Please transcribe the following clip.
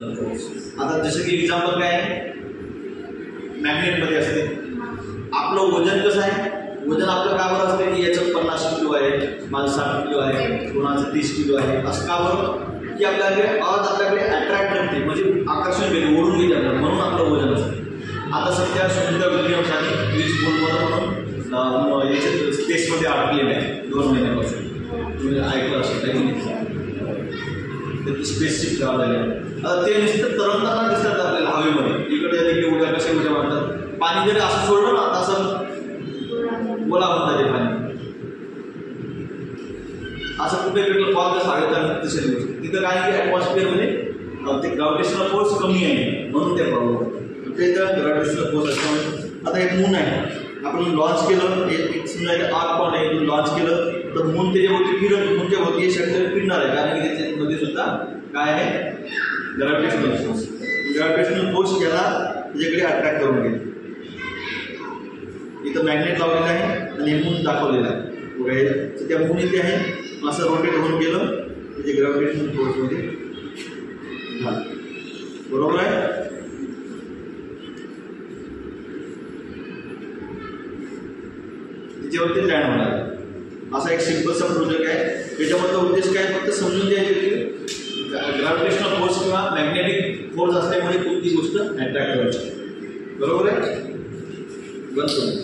आता जसं की एक्झाम्पल काय आहे, मॅग्नेटमध्ये असते आपलं वजन कसं आहे, वजन आपलं का बरं असतं की याचं 50 किलो आहे, माझं 60 किलो आहे, कोणाचं 30 किलो आहे, असं का बरं की आपल्याकडे अर्थ आपल्याकडे अट्रॅक्ट करते, म्हणजे आकर्षण केले, ओढून घेते आपल्याला, म्हणून आपलं वजन असतं. आता सध्या सुनीता विल्यम्स आणि क्रिस बोलमर म्हणून याच्या स्पेसमध्ये अडकलेले आहे 2 महिन्यापासून, तुम्ही ऐकलं असेल काही स्पेसशिप लावलेले आहे. आता ते नुसतं तरंगताना दिसतात आपल्याला हवेमध्ये, इकडे तिकडे उड्या कशा उड्या मारतात. पाणी जरी असं सोडलं ना असं बोला म्हणतात ते पाणी असं कुठे कुठलं फॉल तर हवेत दिसेल गोष्ट तिथं काय की ॲटमॉस्फिअरमध्ये ते ग्रॅव्हिटेशनल फोर्स कमी आहे म्हणून ते प्रॉब्लेम ते तर ग्रॅव्हिटेशनल फोर्स असल्यामुळे. आता एक मून आहे, आपण लॉन्च केलं, एक समजा एक आर्क पॉइंट आहे, लॉन्च केलं तर मून त्याच्यावरती फिरत, मूनच्या वरती शक्य फिरणार आहे, कारण की त्याच्यामध्ये सुद्धा काय आहे ग्रॅव्हिटेशनल फोर्स. ग्रॅव्हिटेशनल फोर्स याला त्याच्याकडे अट्रॅक्ट करून घेते. इथं मॅग्नेट लावलेलं आहे आणि मून दाखवलेलं आहे वगैरे, तर त्या मून इथे आहे, असं रोटेट होऊन गेलं म्हणजे ग्रॅव्हिटेशनल फोर्समध्ये झालं. बरोबर आहे. त्याच्यावरती लँड होणार आहे. असा एक सिम्पलचा प्रोजेक्ट आहे. त्याच्यामधला उद्देश काय, फक्त समजून घ्यायचे की ग्रॅव्हिटेशनल फोर्स किंवा मॅग्नेटिक फोर्स असल्यामुळे कोणती गोष्ट अट्रॅक्ट करायची. बरोबर आहे. बनतो.